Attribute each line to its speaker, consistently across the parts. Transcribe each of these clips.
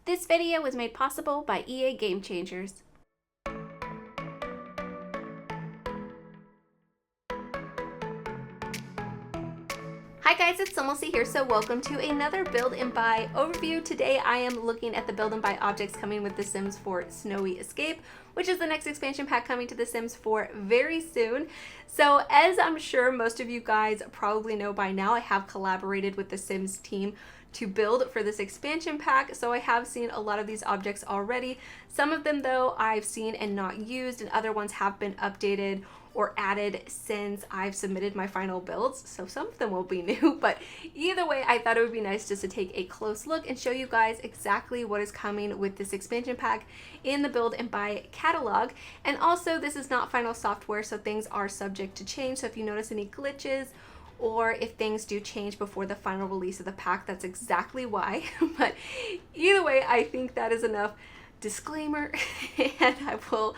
Speaker 1: This video was made possible by EA Game Changers. Hi guys, it's SimLicy here, so welcome to another build and buy overview. Today I am looking at the build and buy objects coming with The Sims 4 Snowy Escape, which is the next expansion pack coming to The Sims 4 very soon. So as I'm sure most of you guys probably know by now, I have collaborated with the Sims team to build for this expansion pack, so I have seen a lot of these objects already. Some of them though I've seen and not used, and other ones have been updated or added since I've submitted my final builds, so some of them will be new, but either way I thought it would be nice just to take a close look and show you guys exactly what is coming with this expansion pack in the build and buy catalog. And also, this is not final software, so things are subject to change, so if you notice any glitches or if things do change before the final release of the pack, that's exactly why. But either way, I think that is enough disclaimer, and I will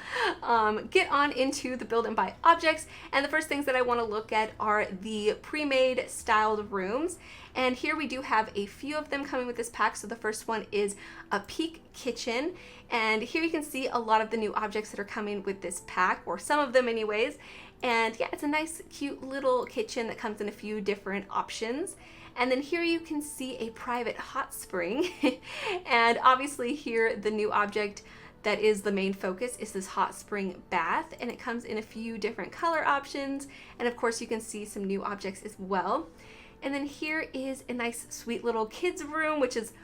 Speaker 1: get on into the build and buy objects. And the first things that I want to look at are the pre-made styled rooms, and here we do have a few of them coming with this pack. So the first one is a peak kitchen, and here you can see a lot of the new objects that are coming with this pack, or some of them anyways. And yeah, it's a nice cute little kitchen that comes in a few different options. And then here you can see a private hot spring. And obviously here the new object that is the main focus is this hot spring bath, and it comes in a few different color options. And of course you can see some new objects as well. And then here is a nice sweet little kids room, which is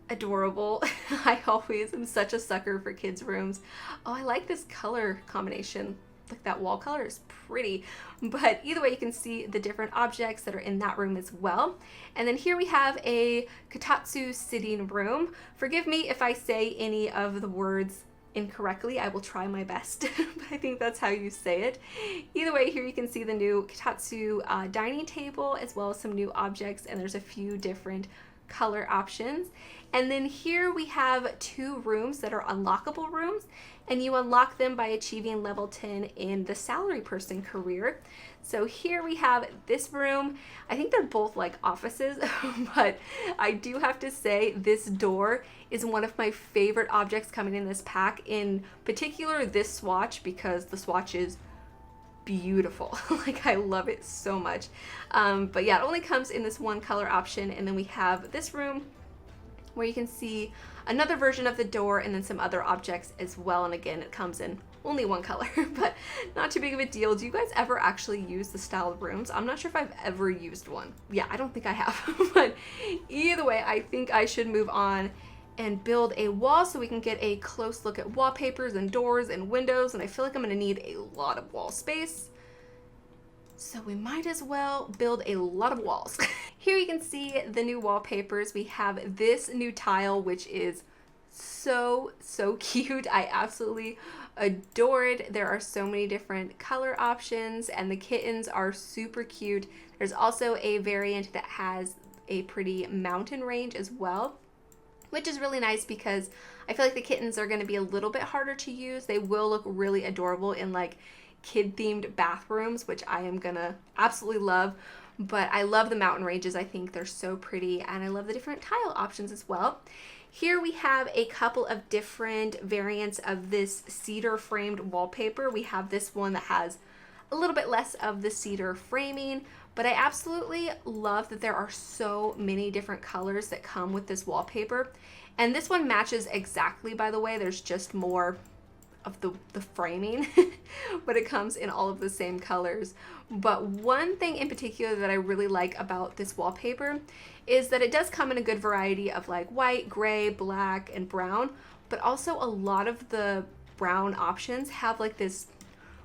Speaker 1: adorable. I always am such a sucker for kids rooms. Oh, I like this color combination. Like that wall color is pretty. But either way, you can see the different objects that are in that room as well. And then here we have a kotatsu sitting room. Forgive me if I say any of the words incorrectly. I will try my best, but I think that's how you say it. Either way, here you can see the new kotatsu dining table, as well as some new objects, and there's a few different color options. And then here we have two rooms that are unlockable rooms, and you unlock them by achieving level 10 in the salary person career. So here we have this room. I think they're both like offices, but I do have to say this door is one of my favorite objects coming in this pack, in particular this swatch, because the swatch is beautiful. Like, I love it so much. But yeah, it only comes in this one color option. And then we have this room where you can see another version of the door and then some other objects as well. And again, it comes in only one color, but not too big of a deal. Do you guys ever actually use the styled rooms? I'm not sure if I've ever used one. Yeah, I don't think I have. But either way, I think I should move on and build a wall so we can get a close look at wallpapers and doors and windows. And I feel like I'm gonna need a lot of wall space, so we might as well build a lot of walls. Here you can see the new wallpapers. We have this new tile, which is so cute. I absolutely adore it. There are so many different color options, and the kittens are super cute. There's also a variant that has a pretty mountain range as well, which is really nice because I feel like the kittens are going to be a little bit harder to use. They will look really adorable in like kid-themed bathrooms, which I am gonna absolutely love. But I love the mountain ranges. I think they're so pretty, and I love the different tile options as well. Here we have a couple of different variants of this cedar framed wallpaper. We have this one that has a little bit less of the cedar framing, but I absolutely love that there are so many different colors that come with this wallpaper. And this one matches exactly, by the way. There's just more of the framing, but it comes in all of the same colors. But one thing in particular that I really like about this wallpaper is that it does come in a good variety of like white, gray, black, and brown, but also a lot of the brown options have like this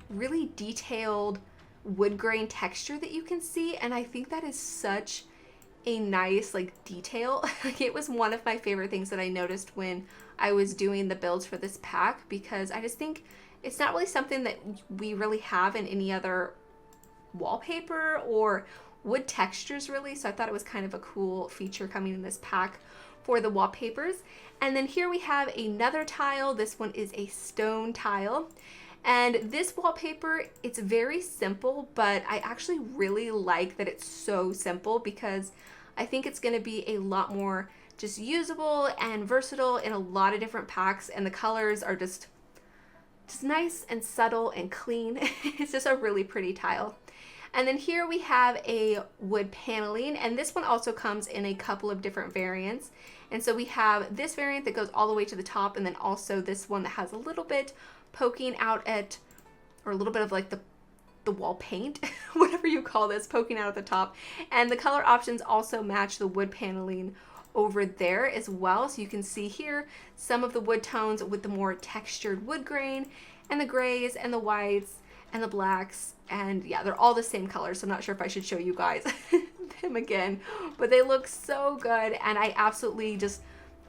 Speaker 1: really detailed wood grain texture that you can see, and I think that is such a nice like detail. Like, it was one of my favorite things that I noticed when I was doing the builds for this pack, because I just think it's not really something that we really have in any other wallpaper or wood textures really. So I thought it was kind of a cool feature coming in this pack for the wallpapers. And then here we have another tile. This one is a stone tile. And this wallpaper, it's very simple, but I actually really like that it's so simple, because I think it's going to be a lot more just usable and versatile in a lot of different packs, and the colors are just nice and subtle and clean. It's just a really pretty tile. And then here we have a wood paneling, and this one also comes in a couple of different variants. And so we have this variant that goes all the way to the top, and then also this one that has a little bit poking out at, or a little bit of like the wall paint, whatever you call this, poking out at the top. And the color options also match the wood paneling over there as well. So you can see here some of the wood tones with the more textured wood grain, and the grays and the whites and the blacks, and yeah, they're all the same color, so I'm not sure if I should show you guys them again, but they look so good, and I absolutely just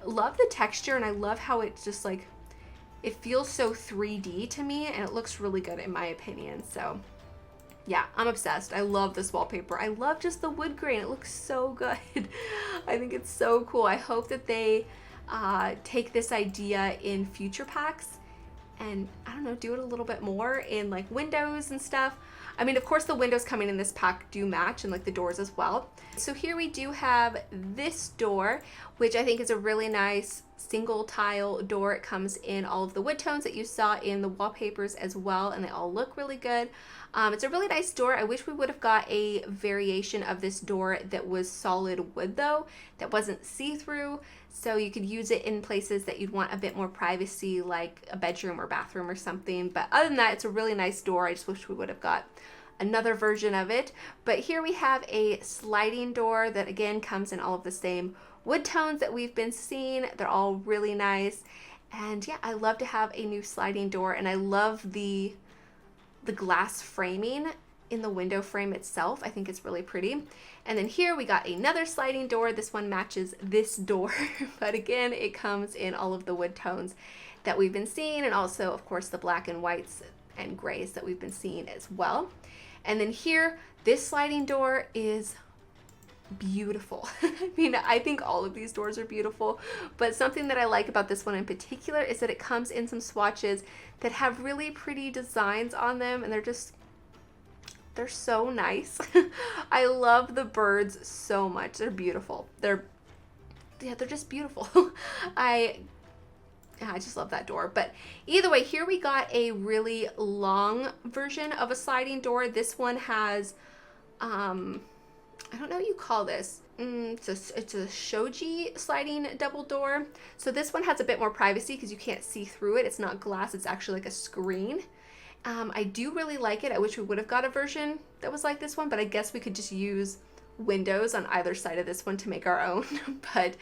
Speaker 1: love the texture, and I love how it just like, it feels so 3D to me, and it looks really good in my opinion. So yeah, I'm obsessed. I love this wallpaper. I love just the wood grain. It looks so good. I think it's so cool. I hope that they take this idea in future packs and, I don't know, do it a little bit more in like windows and stuff. I mean, of course the windows coming in this pack do match, and like the doors as well. So here we do have this door, which I think is a really nice single tile door. It comes in all of the wood tones that you saw in the wallpapers as well, and they all look really good. It's a really nice door. I wish we would have got a variation of this door that was solid wood though, that wasn't see-through, so you could use it in places that you'd want a bit more privacy, like a bedroom or bathroom or something. But other than that, it's a really nice door. I just wish we would have got another version of it. But here we have a sliding door that again comes in all of the same wood tones that we've been seeing. They're all really nice, and yeah, I love to have a new sliding door, and I love the glass framing in the window frame itself. I think it's really pretty. And then here we got another sliding door. This one matches this door, but again, it comes in all of the wood tones that we've been seeing, and also of course the black and whites and grays that we've been seeing as well. And then here, this sliding door is beautiful. I mean, I think all of these doors are beautiful, but something that I like about this one in particular is that it comes in some swatches that have really pretty designs on them, and they're so nice. I love the birds so much. They're beautiful. They're just beautiful. I just love that door. But either way, here we got a really long version of a sliding door. This one has I don't know what you call this. It's a shoji sliding double door. So this one has a bit more privacy because you can't see through it. It's not glass, it's actually like a screen. I do really like it. I wish we would have got a version that was like this one, but I guess we could just use windows on either side of this one to make our own. But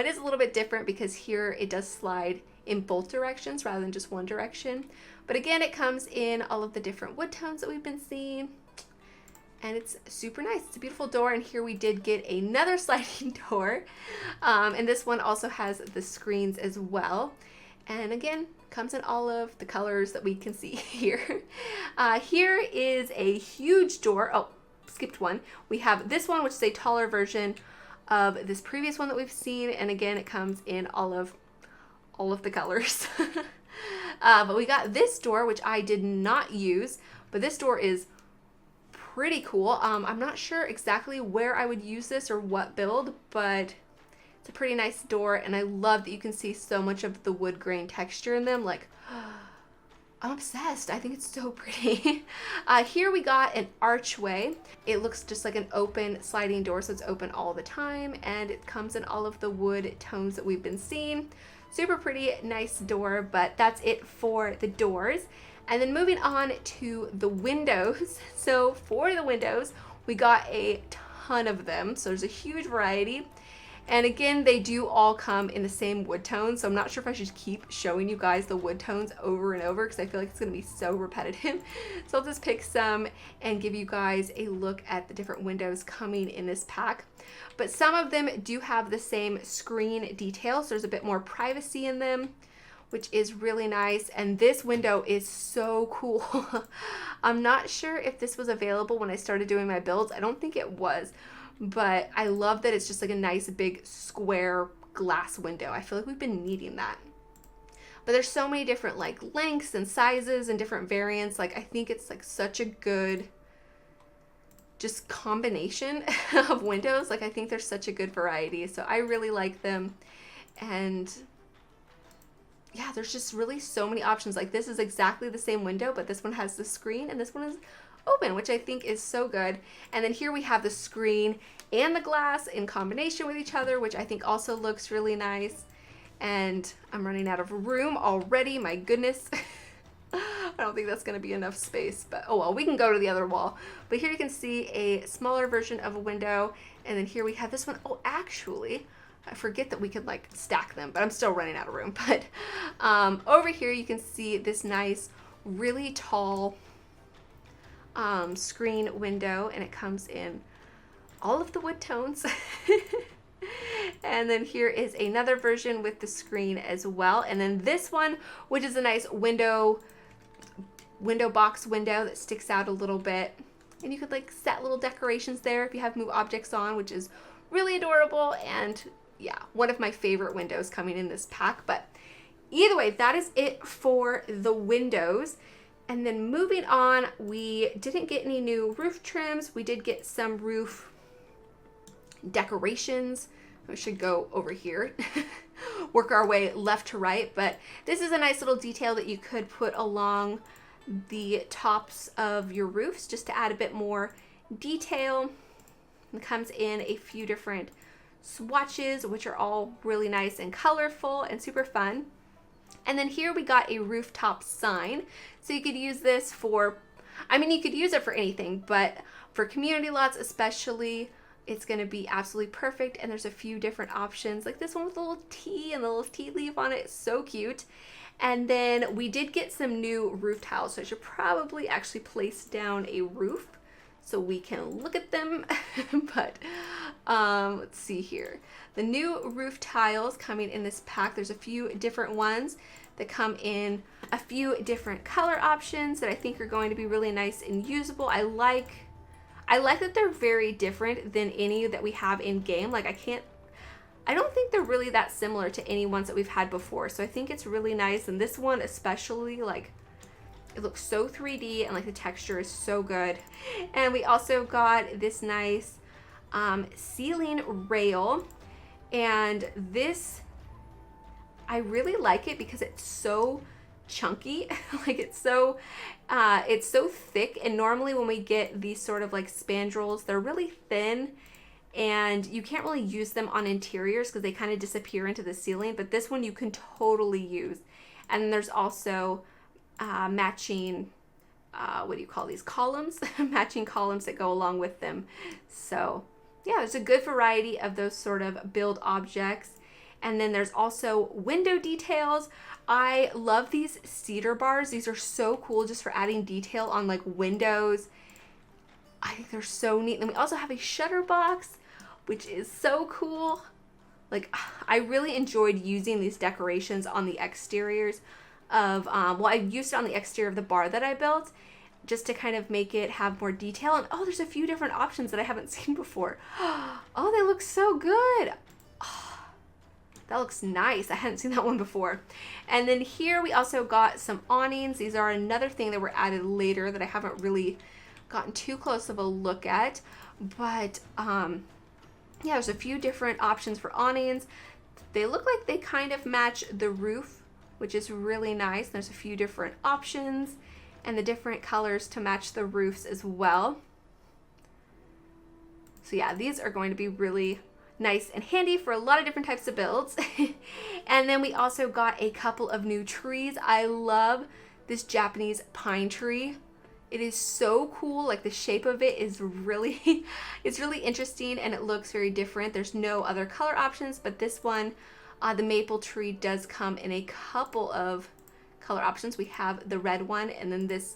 Speaker 1: it is a little bit different because here it does slide in both directions rather than just one direction. But again, it comes in all of the different wood tones that we've been seeing, and it's super nice. It's a beautiful door. And here we did get another sliding door, and this one also has the screens as well, and again comes in all of the colors that we can see here. Here is a huge door. Oh, skipped one. We have this one, which is a taller version of this previous one that we've seen, and again it comes in all of the colors. But we got this door, which I did not use, but this door is pretty cool. I'm not sure exactly where I would use this or what build, but it's a pretty nice door, and I love that you can see so much of the wood grain texture in them. Like, I'm obsessed. I think it's so pretty. Here we got an archway. It looks just like an open sliding door, so it's open all the time, and it comes in all of the wood tones that we've been seeing. Super pretty, nice door, but that's it for the doors. And then moving on to the windows. So for the windows, we got a ton of them. So there's a huge variety. And again, they do all come in the same wood tone. So I'm not sure if I should keep showing you guys the wood tones over and over because I feel like it's going to be so repetitive. So I'll just pick some and give you guys a look at the different windows coming in this pack. But some of them do have the same screen detail, so there's a bit more privacy in them, which is really nice. And this window is so cool. I'm not sure if this was available when I started doing my builds. I don't think it was, but I love that it's just like a nice big square glass window. I feel like we've been needing that. But there's so many different like lengths and sizes and different variants. Like, I think it's like such a good just combination of windows. Like I think there's such a good variety. So I really like them. And yeah, there's just really so many options. Like this is exactly the same window, but this one has the screen and this one is open, which I think is so good. And then here we have the screen and the glass in combination with each other, which I think also looks really nice. And I'm running out of room already, my goodness. I don't think that's gonna be enough space, but oh well, we can go to the other wall. But here you can see a smaller version of a window. And then here we have this one. Oh, actually, I forget that we could like stack them, but I'm still running out of room. But over here you can see this nice, really tall screen window, and it comes in all of the wood tones. And then here is another version with the screen as well. And then this one, which is a nice window box window that sticks out a little bit. And you could like set little decorations there if you have move objects on, which is really adorable. And yeah, one of my favorite windows coming in this pack. But either way, that is it for the windows. And then moving on, we didn't get any new roof trims. We did get some roof decorations. We should go over here, work our way left to right. But this is a nice little detail that you could put along the tops of your roofs just to add a bit more detail. It comes in a few different swatches, which are all really nice and colorful and super fun. And then here we got a rooftop sign. So you could use this for, I mean, you could use it for anything, but for community lots especially, it's going to be absolutely perfect. And there's a few different options, like this one with a little T and a little tea leaf on it. So cute. And then we did get some new roof tiles. So I should probably actually place down a roof so we can look at them. But let's see here. The new roof tiles coming in this pack, there's a few different ones that come in a few different color options that I think are going to be really nice and usable. I like that they're very different than any that we have in game. Like I don't think they're really that similar to any ones that we've had before. So I think it's really nice. And this one especially, like, it looks so 3D and like the texture is so good. And we also got this nice ceiling rail. And this, I really like it because it's so chunky. Like it's so thick. And normally when we get these sort of like spandrels, they're really thin and you can't really use them on interiors because they kind of disappear into the ceiling. But this one you can totally use. And then there's also matching, what do you call these, columns? Matching columns that go along with them. So yeah, there's a good variety of those sort of build objects. And then there's also window details. I love these cedar bars. These are so cool just for adding detail on like windows. I think they're so neat. And we also have a shutter box, which is so cool. Like I really enjoyed using these decorations on the exteriors of, well, I used it on the exterior of the bar that I built just to kind of make it have more detail. And oh, there's a few different options that I haven't seen before. Oh, they look so good. Oh, that looks nice. I hadn't seen that one before. And then here we also got some awnings. These are another thing that were added later that I haven't really gotten too close of a look at. But yeah, there's a few different options for awnings. They look like they kind of match the roof, which is really nice. There's a few different options and the different colors to match the roofs as well. So yeah, these are going to be really nice and handy for a lot of different types of builds. And then we also got a couple of new trees. I love this Japanese pine tree. It is so cool. Like the shape of it is really, it's really interesting and it looks very different. There's no other color options, but this one, the maple tree does come in a couple of color options. We have the red one and then this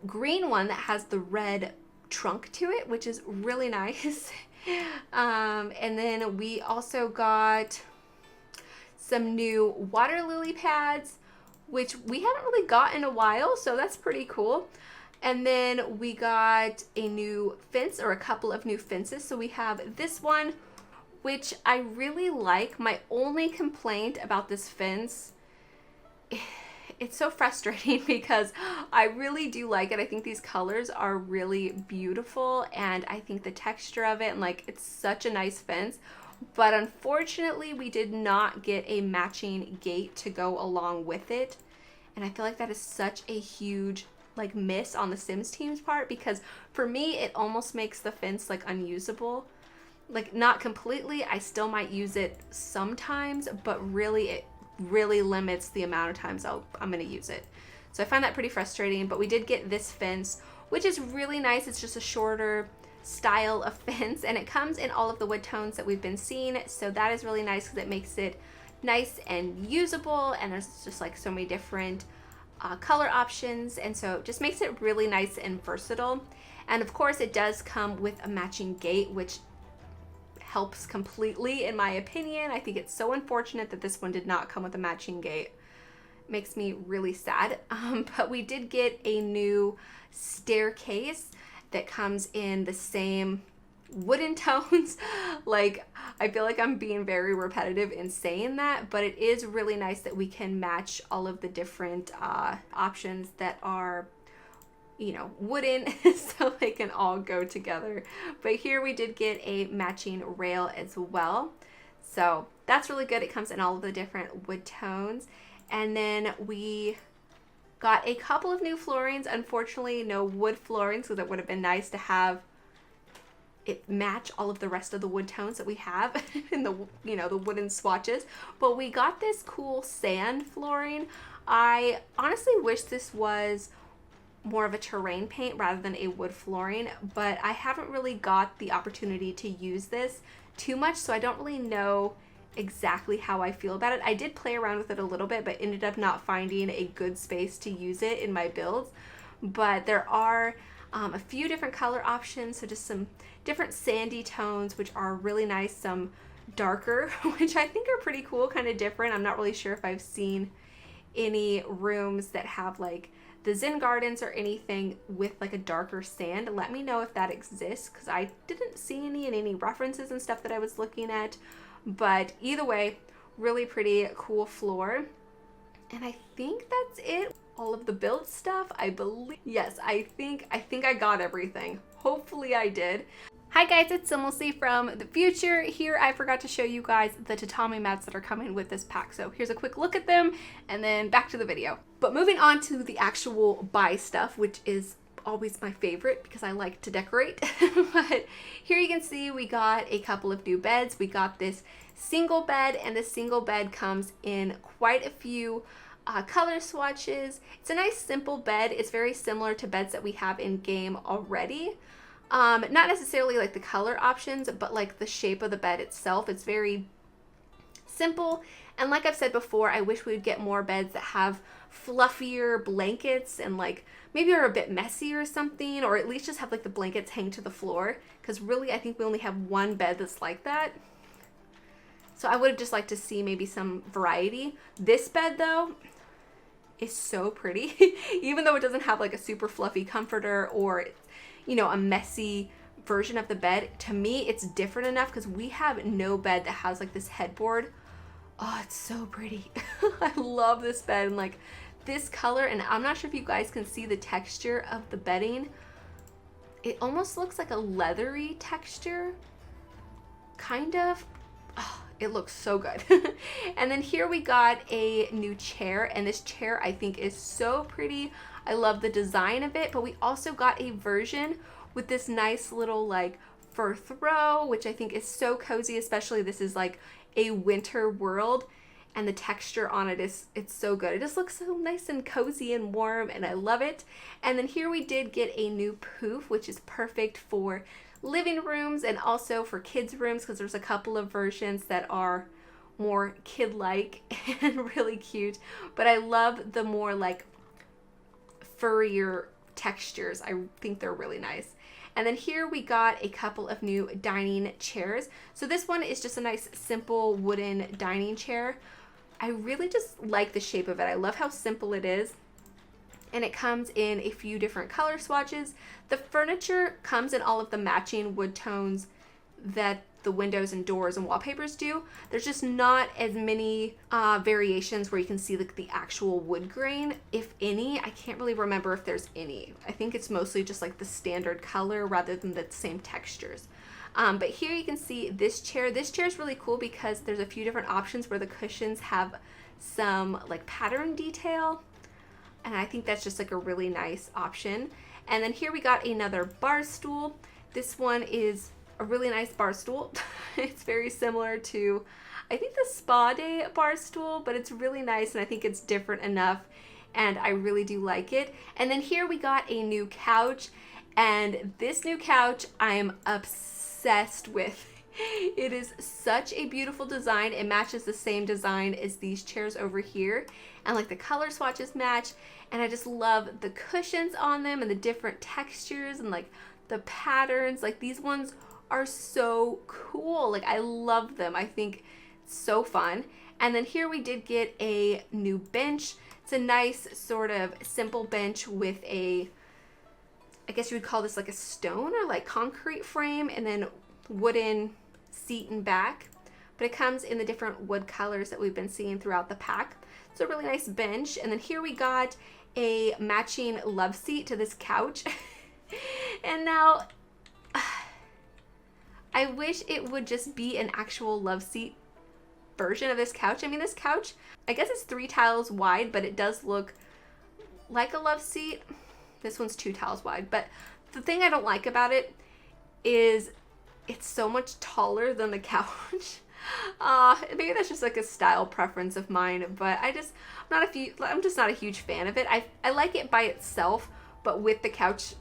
Speaker 1: green one that has the red trunk to it, which is really nice. And then we also got some new water lily pads, which we haven't really got in a while, so that's pretty cool. And then we got a new fence, or a couple of new fences. So we have this one, which I really like. My only complaint about this fence it's so frustrating because I really do like it. I think these colors are really beautiful, and I think the texture of it, and like, it's such a nice fence. But unfortunately, we did not get a matching gate to go along with it. And I feel like that is such a huge like miss on the Sims team's part, because for me, it almost makes the fence like unusable. Like, not completely, I still might use it sometimes, but really it really limits the amount of times I'm gonna use it. So I find that pretty frustrating, but we did get this fence, which is really nice. It's just a shorter style of fence, and it comes in all of the wood tones that we've been seeing. So that is really nice because it makes it nice and usable, and there's just like so many different color options, and so it just makes it really nice and versatile. And of course, it does come with a matching gate, which helps completely in my opinion. I think it's so unfortunate that this one did not come with a matching gate. Makes me really sad. But we did get a new staircase that comes in the same wooden tones. Like, I feel like I'm being very repetitive in saying that, but it is really nice that we can match all of the different options that are, you know, wooden, so they can all go together. But here we did get a matching rail as well, so that's really good. It comes in all of the different wood tones. And then we got a couple of new floorings. Unfortunately, no wood floorings, so that would have been nice to have it match all of the rest of the wood tones that we have in the, you know, the wooden swatches. But we got this cool sand flooring. I honestly wish this was more of a terrain paint rather than a wood flooring, but I haven't really got the opportunity to use this too much, so I don't really know exactly how I feel about it. I did play around with it a little bit, but ended up not finding a good space to use it in my builds. But there are a few different color options, so just some different sandy tones, which are really nice, some darker, which I think are pretty cool, kind of different. I'm not really sure if I've seen any rooms that have like the Zen Gardens or anything with like a darker sand. Let me know if that exists, because I didn't see any in any references and stuff that I was looking at. But either way, really pretty cool floor. And I think that's it. All of the build stuff, I believe. Yes, I think I got everything. Hopefully I did. Hi guys, it's SimLicy from the future. Here I forgot to show you guys the tatami mats that are coming with this pack. So here's a quick look at them, and then back to the video. But moving on to the actual buy stuff, which is always my favorite because I like to decorate. But here you can see we got a couple of new beds. We got this single bed, and this single bed comes in quite a few color swatches. It's a nice simple bed. It's very similar to beds that we have in game already. Not necessarily like the color options, but like the shape of the bed itself. It's very simple. And like I've said before, I wish we would get more beds that have fluffier blankets and like maybe are a bit messy or something, or at least just have like the blankets hang to the floor. Because really, I think we only have one bed that's like that. So I would have just liked to see maybe some variety. This bed though is so pretty. Even though it doesn't have like a super fluffy comforter or, you know, a messy version of the bed, to me it's different enough because we have no bed that has like this headboard. Oh, it's so pretty. I love this bed, and like this color, and I'm not sure if you guys can see the texture of the bedding. It almost looks like a leathery texture, kind of. Oh, it looks so good. And then here we got a new chair, and this chair I think is so pretty. I love the design of it, but we also got a version with this nice little like fur throw, which I think is so cozy, especially this is like a winter world, and the texture on it is, it's so good. It just looks so nice and cozy and warm, and I love it. And then here we did get a new poof, which is perfect for living rooms and also for kids' rooms, because there's a couple of versions that are more kid-like and really cute. But I love the more like furrier textures. I think they're really nice. And then here we got a couple of new dining chairs. So this one is just a nice simple wooden dining chair. I really just like the shape of it. I love how simple it is. And it comes in a few different color swatches. The furniture comes in all of the matching wood tones that the windows and doors and wallpapers do. There's just not as many variations where you can see like the actual wood grain, if any. I can't really remember if there's any. I think it's mostly just like the standard color rather than the same textures. But here you can see this chair. This chair is really cool because there's a few different options where the cushions have some like pattern detail. And I think that's just like a really nice option. And then here we got another bar stool. This one is a really nice bar stool. It's very similar to, I think, the Spa Day bar stool, but it's really nice and I think it's different enough and I really do like it. And then here we got a new couch, and this new couch I am obsessed with. It is such a beautiful design. It matches the same design as these chairs over here, and like the color swatches match, and I just love the cushions on them and the different textures and like the patterns. Like these ones are so cool. Like I love them. I think it's so fun. And then here we did get a new bench. It's a nice sort of simple bench with a, I guess you would call this like a stone or like concrete frame, and then wooden seat and back. But it comes in the different wood colors that we've been seeing throughout the pack. It's a really nice bench. And then here we got a matching love seat to this couch. And now I wish it would just be an actual love seat version of this couch. I mean, this couch, I guess it's 3 tiles wide, but it does look like a love seat. This one's 2 tiles wide, but the thing I don't like about it is it's so much taller than the couch. Maybe that's just like a style preference of mine, but I'm just not a huge fan of it. I like it by itself, but with the couch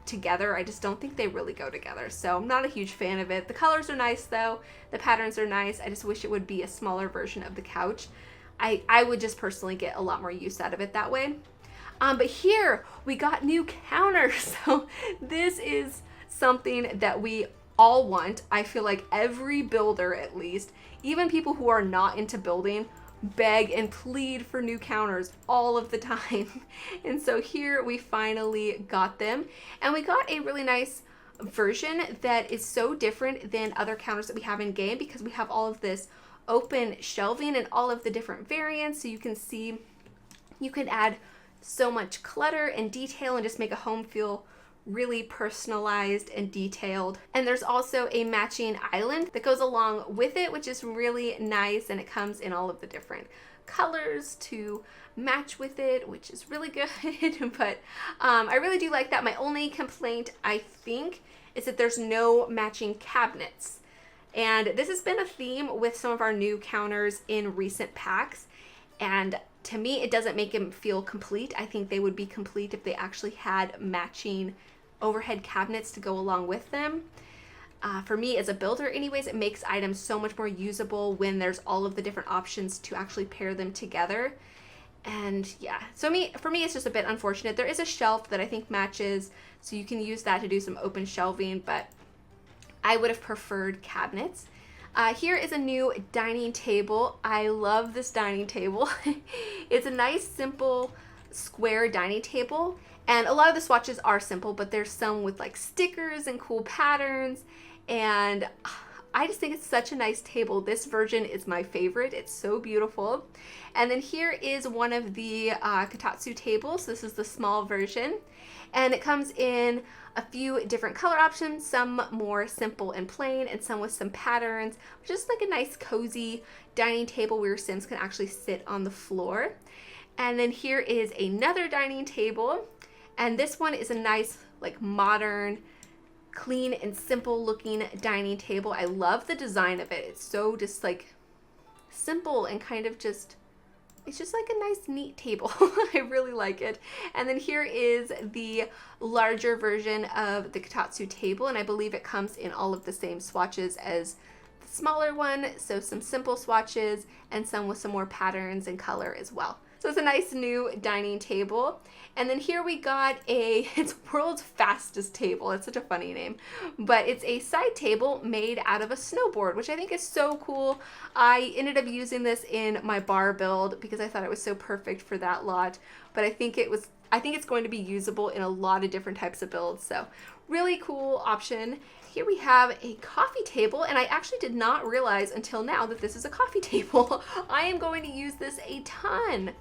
Speaker 1: together, I just don't think they really go together. So I'm not a huge fan of it. The colors are nice though. The patterns are nice. I just wish it would be a smaller version of the couch. I would just personally get a lot more use out of it that way. But here we got new counters. So this is something that we all want. I feel like every builder, at least, even people who are not into building, beg and plead for new counters all of the time. And so here we finally got them, and we got a really nice version that is so different than other counters that we have in game, because we have all of this open shelving and all of the different variants. So you can see you can add so much clutter and detail and just make a home feel really personalized and detailed. And there's also a matching island that goes along with it, which is really nice, and it comes in all of the different colors to match with it, which is really good. But I really do like that. My only complaint, I think, is that there's no matching cabinets. And this has been a theme with some of our new counters in recent packs, and to me it doesn't make them feel complete. I think they would be complete if they actually had matching overhead cabinets to go along with them. For me as a builder anyways, it makes items so much more usable when there's all of the different options to actually pair them together. And yeah, so for me it's just a bit unfortunate. There is a shelf that I think matches, so you can use that to do some open shelving, but I would have preferred cabinets. Here is a new dining table. I love this dining table. It's a nice simple square dining table, and a lot of the swatches are simple, but there's some with like stickers and cool patterns, and I just think it's such a nice table. This version is my favorite. It's so beautiful. And then here is one of the Kotatsu tables. This is the small version, and it comes in a few different color options, some more simple and plain, and some with some patterns. Just like a nice cozy dining table where your Sims can actually sit on the floor. And then here is another dining table, and this one is a nice like modern, clean and simple looking dining table. I love the design of it. It's so just like simple and kind of just, it's just like a nice neat table. I really like it. And then here is the larger version of the Kotatsu table, and I believe it comes in all of the same swatches as the smaller one. So some simple swatches and some with some more patterns and color as well. So it's a nice new dining table. And then here we got it's world's fastest table. It's such a funny name, but it's a side table made out of a snowboard, which I think is so cool. I ended up using this in my bar build because I thought it was so perfect for that lot, but I think it's going to be usable in a lot of different types of builds. So really cool option. Here we have a coffee table, and I actually did not realize until now that this is a coffee table. I am going to use this a ton.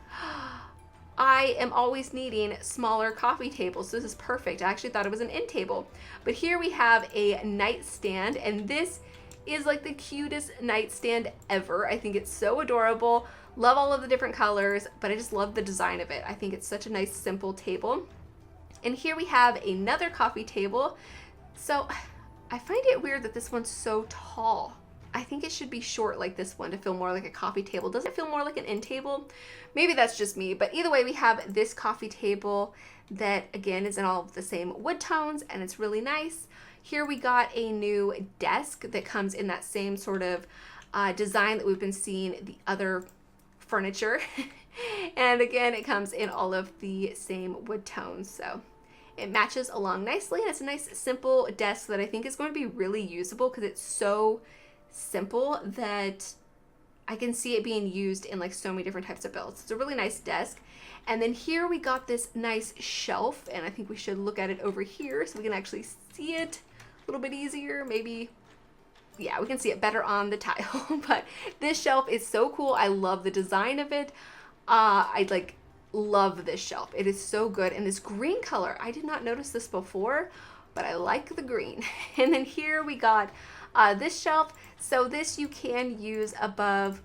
Speaker 1: I am always needing smaller coffee tables, so this is perfect. I actually thought it was an end table. But here we have a nightstand, and this is like the cutest nightstand ever. I think it's so adorable. Love all of the different colors, but I just love the design of it. I think it's such a nice, simple table. And here we have another coffee table. So I find it weird that this one's so tall. I think it should be short like this one to feel more like a coffee table. Does it feel more like an end table? Maybe that's just me, but either way, we have this coffee table that again is in all of the same wood tones, and it's really nice. Here we got a new desk that comes in that same sort of design that we've been seeing the other furniture. And again, it comes in all of the same wood tones, so it matches along nicely, and it's a nice simple desk that I think is going to be really usable because it's so simple that I can see it being used in like so many different types of builds. It's a really nice desk. And then here we got this nice shelf, and I think we should look at it over here so we can actually see it a little bit easier. Maybe, yeah, we can see it better on the tile. But this shelf is so cool. I love the design of it. I like love this shelf. It is so good. And this green color, I did not notice this before, but I like the green. And then here we got this shelf. So this you can use above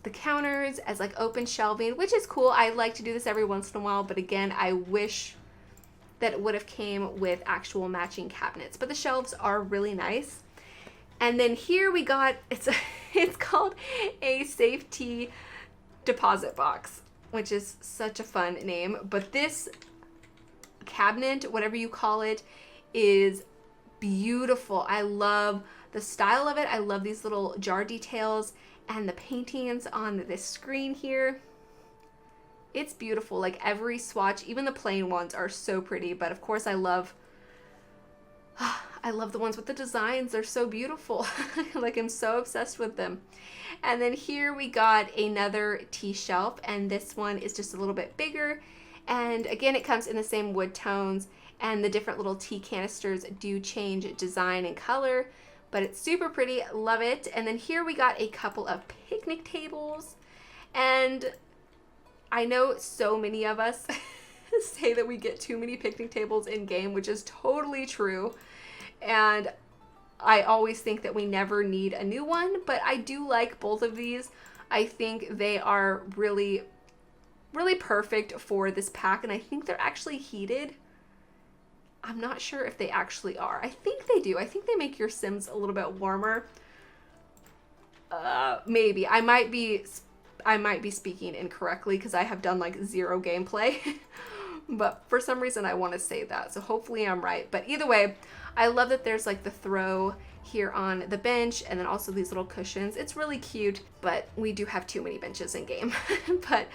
Speaker 1: the counters as like open shelving, which is cool. I like to do this every once in a while, but again, I wish that it would have came with actual matching cabinets, but the shelves are really nice. And then here we got, it's called a safety deposit box, which is such a fun name, but this cabinet, whatever you call it, is beautiful. I love the style of it. I love these little jar details and the paintings on this screen here. It's beautiful. Like every swatch, even the plain ones are so pretty, but of course I love the ones with the designs. They're so beautiful. Like I'm so obsessed with them. And then here we got another tea shelf, and this one is just a little bit bigger. And again, it comes in the same wood tones, and the different little tea canisters do change design and color, but it's super pretty. Love it. And then here we got a couple of picnic tables, and I know so many of us say that we get too many picnic tables in game, which is totally true. And I always think that we never need a new one, but I do like both of these. I think they are really, really perfect for this pack, and I think they're actually heated. I'm not sure if they actually are. I think they do. I think they make your Sims a little bit warmer. Maybe. I might be speaking incorrectly because I have done like zero gameplay. But for some reason I want to say that. So hopefully I'm right. But either way, I love that there's like the throw here on the bench, and then also these little cushions. It's really cute, but we do have too many benches in game. But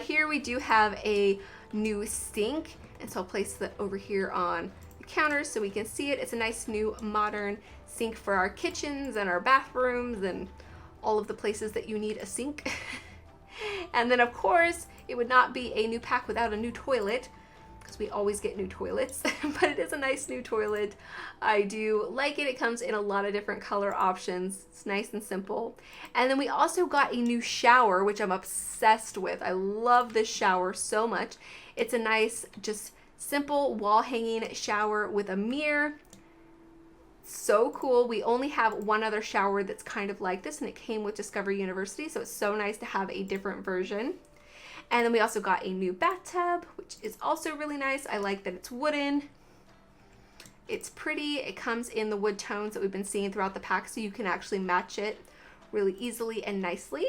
Speaker 1: here we do have a new sink, and so I'll place that over here on the counter so we can see it. It's a nice new modern sink for our kitchens and our bathrooms and all of the places that you need a sink. And then of course, it would not be a new pack without a new toilet, because we always get new toilets. But it is a nice new toilet. I do like it. It comes in a lot of different color options. It's nice and simple. And then we also got a new shower, which I'm obsessed with. I love this shower so much. It's a nice, just simple wall hanging shower with a mirror. So cool. We only have one other shower that's kind of like this, and it came with Discovery University, so it's so nice to have a different version. And then we also got a new bathtub, which is also really nice. I like that it's wooden. It's pretty. It comes in the wood tones that we've been seeing throughout the pack, so you can actually match it really easily and nicely.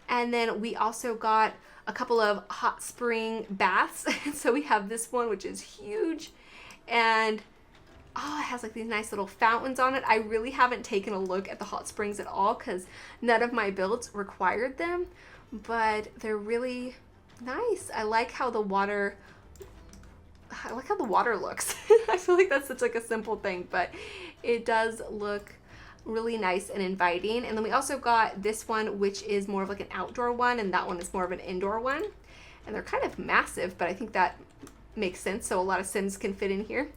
Speaker 1: And then we also got a couple of hot spring baths. So we have this one, which is huge, and oh, it has like these nice little fountains on it. I really haven't taken a look at the hot springs at all because none of my builds required them, but they're really nice. I like how the water looks. I feel like that's such like a simple thing, but it does look really nice and inviting. And then we also got this one, which is more of like an outdoor one, and that one is more of an indoor one. And they're kind of massive, but I think that makes sense. So a lot of Sims can fit in here.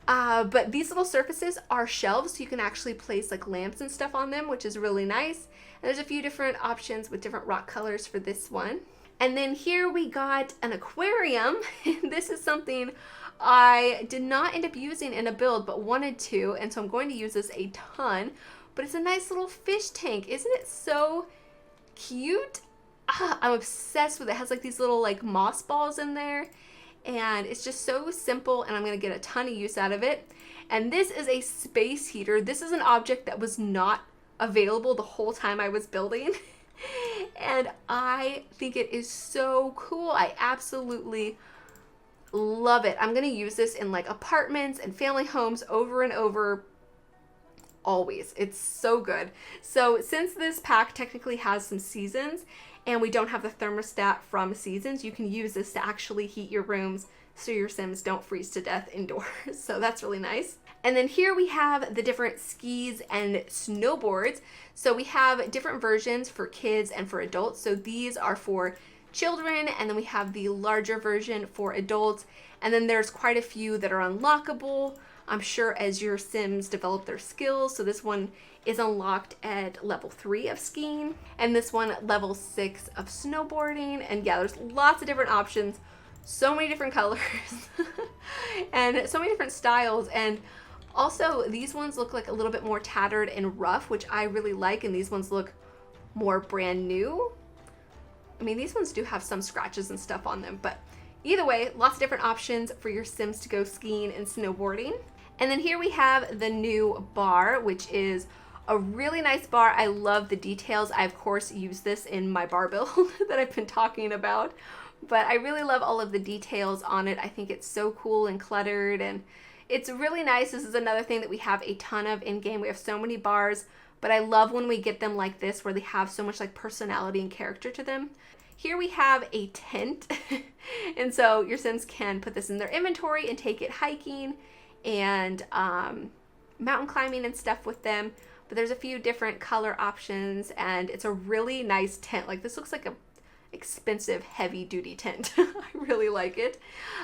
Speaker 1: But these little surfaces are shelves, so you can actually place like lamps and stuff on them, which is really nice. And there's a few different options with different rock colors for this one. And then here we got an aquarium. This is something I did not end up using in a build, but wanted to, and so I'm going to use this a ton. But it's a nice little fish tank. Isn't it so cute? I'm obsessed with it. It has like these little like moss balls in there, and it's just so simple, and I'm gonna get a ton of use out of it. And this is a space heater. This is an object that was not available the whole time I was building. And I think it is so cool. I absolutely love it. I'm gonna use this in like apartments and family homes over and over, always. It's so good. So since this pack technically has some seasons and we don't have the thermostat from seasons, you can use this to actually heat your rooms so your Sims don't freeze to death indoors. So that's really nice. And then here we have the different skis and snowboards. So we have different versions for kids and for adults. So these are for children, and then we have the larger version for adults. And then there's quite a few that are unlockable, I'm sure, as your Sims develop their skills. So this one is unlocked at level 3 of skiing, and this one level 6 of snowboarding. And yeah, there's lots of different options, so many different colors, and so many different styles. And also these ones look like a little bit more tattered and rough, which I really like, and these ones look more brand new. I mean, these ones do have some scratches and stuff on them, but either way, lots of different options for your Sims to go skiing and snowboarding. And then here we have the new bar, which is a really nice bar. I love the details. I, of course, use this in my bar build that I've been talking about, but I really love all of the details on it. I think it's so cool and cluttered, and it's really nice. This is another thing that we have a ton of in-game. We have so many bars, but I love when we get them like this, where they have so much like personality and character to them. Here we have a tent, and so your Sims can put this in their inventory and take it hiking and mountain climbing and stuff with them. But there's a few different color options, and it's a really nice tent. Like, this looks like a expensive heavy duty tent. I really like it.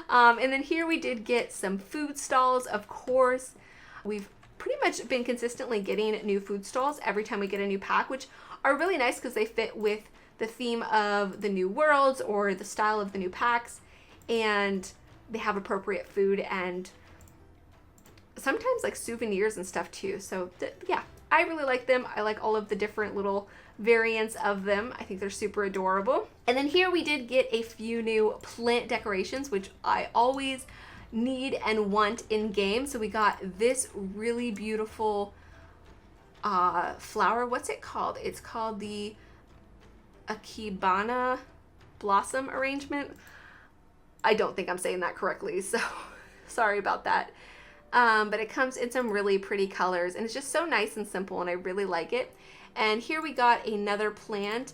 Speaker 1: And then here we did get some food stalls, of course. We've pretty much been consistently getting new food stalls every time we get a new pack, which are really nice because they fit with the theme of the new worlds or the style of the new packs, and they have appropriate food and sometimes like souvenirs and stuff too. So yeah, I really like them. I like all of the different little variants of them. I think they're super adorable. And then here we did get a few new plant decorations, which I always need and want in game. So we got this really beautiful flower. What's it called? It's called the Akebana blossom arrangement. I don't think I'm saying that correctly, so sorry about that. But it comes in some really pretty colors, and it's just so nice and simple, and I really like it. And here we got another plant,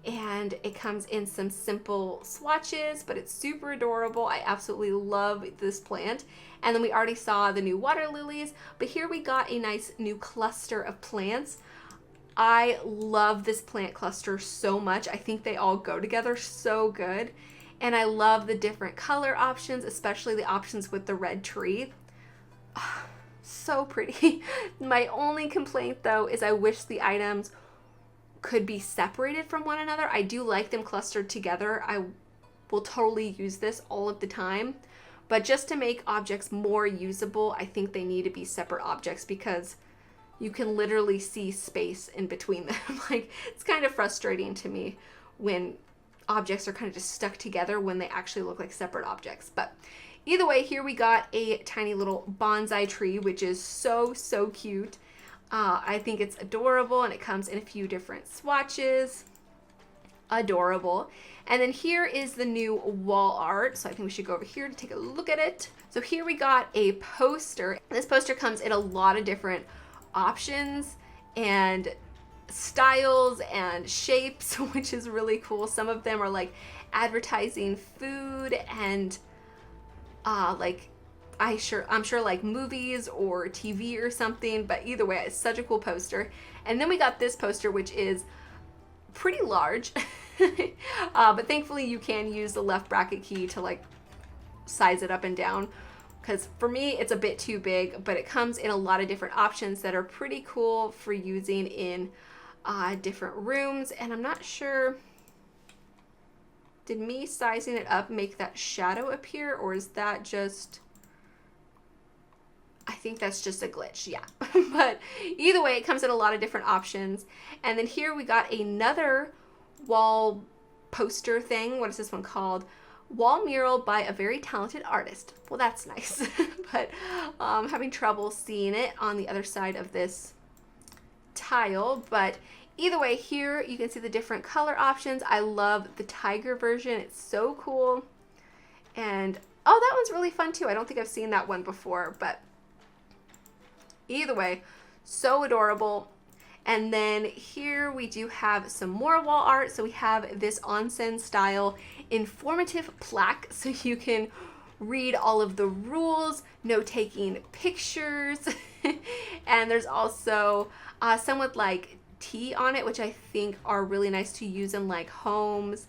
Speaker 1: and it comes in some simple swatches, but it's super adorable. I absolutely love this plant. And then we already saw the new water lilies, but here we got a nice new cluster of plants. I love this plant cluster so much. I think they all go together so good. And I love the different color options, especially the options with the red tree. Oh, so pretty. My only complaint though is I wish the items could be separated from one another. I do like them clustered together. I will totally use this all of the time. But just to make objects more usable, I think they need to be separate objects, because you can literally see space in between them. Like, it's kind of frustrating to me when objects are kind of just stuck together when they actually look like separate objects. But either way, here we got a tiny little bonsai tree, which is so, so cute. I think it's adorable, and it comes in a few different swatches. Adorable. And then here is the new wall art. So I think we should go over here to take a look at it. So here we got a poster. This poster comes in a lot of different options and styles and shapes, which is really cool. Some of them are like advertising food and like I'm sure like movies or TV or something, but either way, it's such a cool poster. And then we got this poster, which is pretty large, but thankfully you can use the left bracket key to like size it up and down. because for me it's a bit too big, but it comes in a lot of different options that are pretty cool for using in different rooms. And I'm not sure, did me sizing it up make that shadow appear, or is that just, I think that's just a glitch, yeah. But either way, it comes in a lot of different options. And then here we got another wall poster thing. What is this one called? Wall mural by a very talented artist. Well, that's nice. But having trouble seeing it on the other side of this tile. But either way, here you can see the different color options. I love the tiger version. It's so cool. And oh, that one's really fun too. I don't think I've seen that one before, but either way, so adorable. And then here we do have some more wall art. So we have this onsen style informative plaque, so you can read all of the rules, no taking pictures. And there's also some with like tea on it, which I think are really nice to use in like homes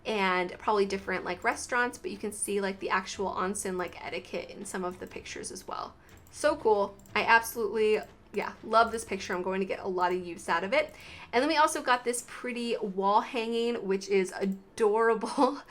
Speaker 1: and probably different like restaurants, but you can see like the actual onsen like etiquette in some of the pictures as well. So cool. I absolutely, yeah, love this picture. I'm going to get a lot of use out of it. And then we also got this pretty wall hanging, which is adorable.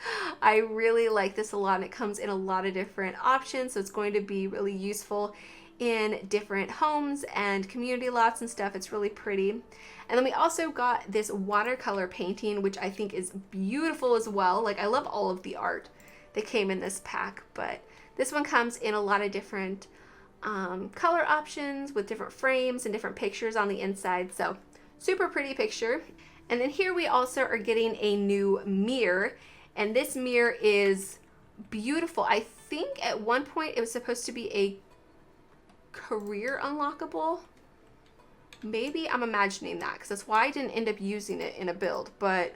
Speaker 1: I really like this a lot, and it comes in a lot of different options, so it's going to be really useful in different homes and community lots and stuff. It's really pretty. And then we also got this watercolor painting, which I think is beautiful as well. Like, I love all of the art that came in this pack, but this one comes in a lot of different color options with different frames and different pictures on the inside. So super pretty picture. And then here we also are getting a new mirror, and this mirror is beautiful. I think at one point it was supposed to be a career unlockable. Maybe I'm imagining that, because that's why I didn't end up using it in a build. But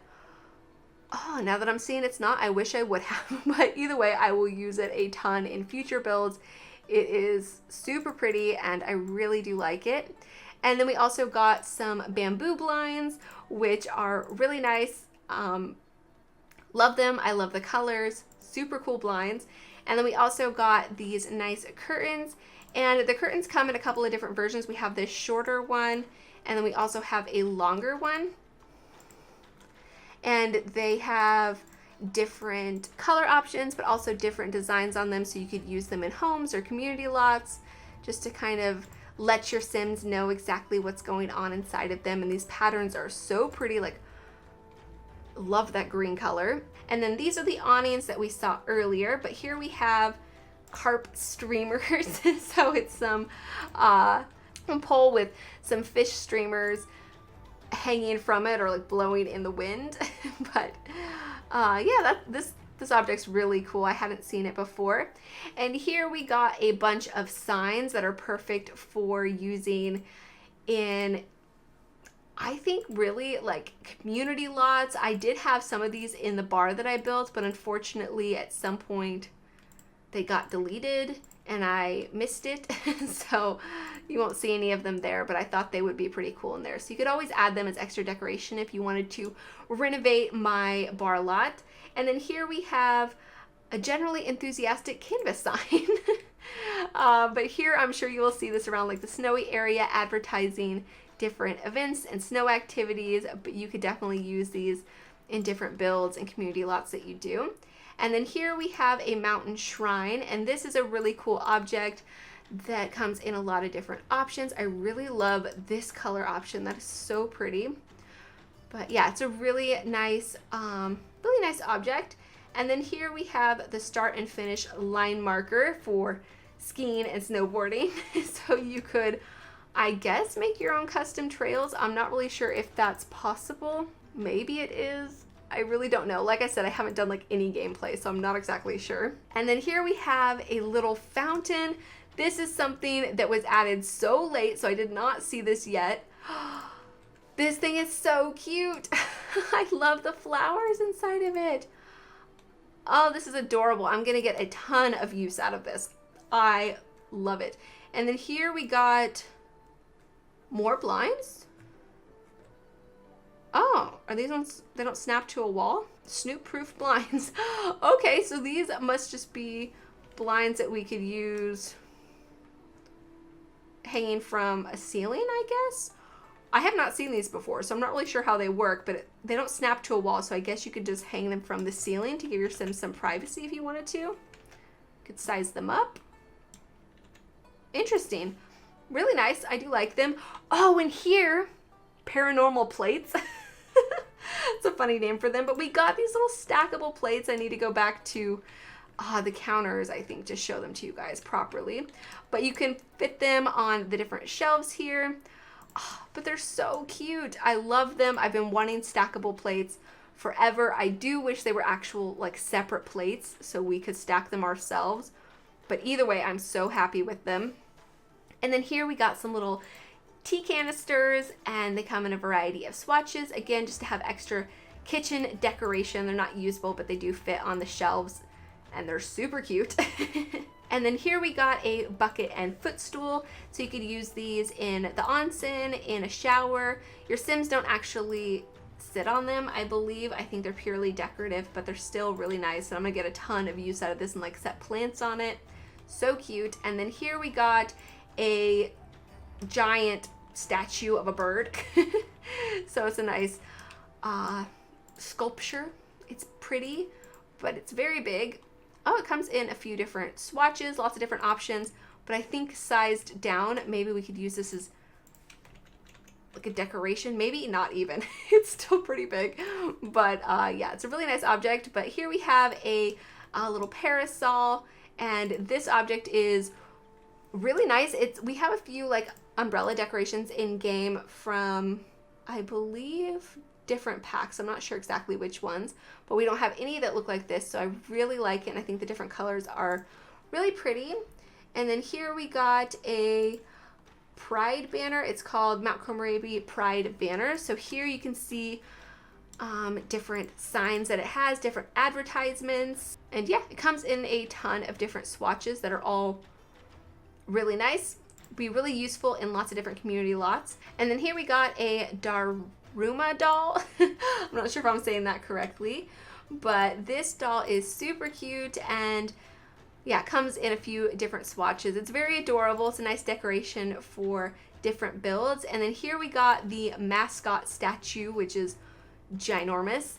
Speaker 1: oh, now that I'm seeing it's not, I wish I would have. But either way, I will use it a ton in future builds. It is super pretty, and I really do like it. And then we also got some bamboo blinds, which are really nice. Love them. I love the colors. Super cool blinds. And then we also got these nice curtains, and the curtains come in a couple of different versions. We have this shorter one, and then we also have a longer one. And they have different color options, but also different designs on them, so you could use them in homes or community lots, just to kind of let your Sims know exactly what's going on inside of them. And these patterns are so pretty. Like, love that green color. And then these are the awnings that we saw earlier, but here we have carp streamers. So it's some pole with some fish streamers hanging from it, or like blowing in the wind. But yeah, this object's really cool. I hadn't seen it before. And here we got a bunch of signs that are perfect for using in, I think, really like community lots. I did have some of these in the bar that I built, but unfortunately at some point they got deleted and I missed it. So you won't see any of them there, but I thought they would be pretty cool in there. So you could always add them as extra decoration if you wanted to renovate my bar lot. And then here we have a generally enthusiastic canvas sign. But here I'm sure you will see this around like the snowy area, advertising different events and snow activities, but you could definitely use these in different builds and community lots that you do. And then here we have a mountain shrine, and this is a really cool object that comes in a lot of different options. I really love this color option. That is so pretty. But yeah, it's a really nice object. And then here we have the start and finish line marker for skiing and snowboarding. So you could, I guess, make your own custom trails. I'm not really sure if that's possible. Maybe it is. I really don't know. Like I said, I haven't done like any gameplay, so I'm not exactly sure. And then here we have a little fountain. This is something that was added so late, so I did not see this yet. This thing is so cute. I love the flowers inside of it. Oh, this is adorable. I'm gonna get a ton of use out of this. I love it. And then here we got more blinds. Oh, are these ones, they don't snap to a wall? Snoop proof blinds. Okay, so these must just be blinds that we could use hanging from a ceiling, I guess. I have not seen these before, so I'm not really sure how they work, but they don't snap to a wall, so I guess you could just hang them from the ceiling to give your Sims some privacy if you wanted to. You could size them up. Interesting. Really nice. I do like them. Oh, and here, paranormal plates. It's a funny name for them, but we got these little stackable plates. I need to go back to the counters, I think, to show them to you guys properly. But you can fit them on the different shelves here. Oh, but they're so cute. I love them. I've been wanting stackable plates forever. I do wish they were actual like separate plates so we could stack them ourselves. But either way, I'm so happy with them. And then here we got some little tea canisters, and they come in a variety of swatches. Again, just to have extra kitchen decoration. They're not usable, but they do fit on the shelves, and they're super cute. And then here we got a bucket and footstool. So you could use these in the onsen, in a shower. Your Sims don't actually sit on them, I believe. I think they're purely decorative, but they're still really nice. And I'm gonna get a ton of use out of this and like set plants on it. So cute. And then here we got a giant statue of a bird. So it's a nice sculpture. It's pretty, but it's very big. Oh, it comes in a few different swatches, lots of different options, but I think sized down, maybe we could use this as like a decoration, maybe not even. It's still pretty big, but yeah, it's a really nice object. But here we have a little parasol, and this object is really nice. We have a few like umbrella decorations in game from, I believe, different packs. I'm not sure exactly which ones, but we don't have any that look like this, so I really like it, and I think the different colors are really pretty. And then here we got a Pride banner. It's called Mount Komorebi Pride banner. So here you can see different signs that it has, different advertisements, and yeah, it comes in a ton of different swatches that are all really nice. Be really useful in lots of different community lots. And then here we got a Daruma doll. I'm not sure if I'm saying that correctly, but this doll is super cute, and yeah, it comes in a few different swatches. It's very adorable. It's a nice decoration for different builds. And then here we got the mascot statue, which is ginormous,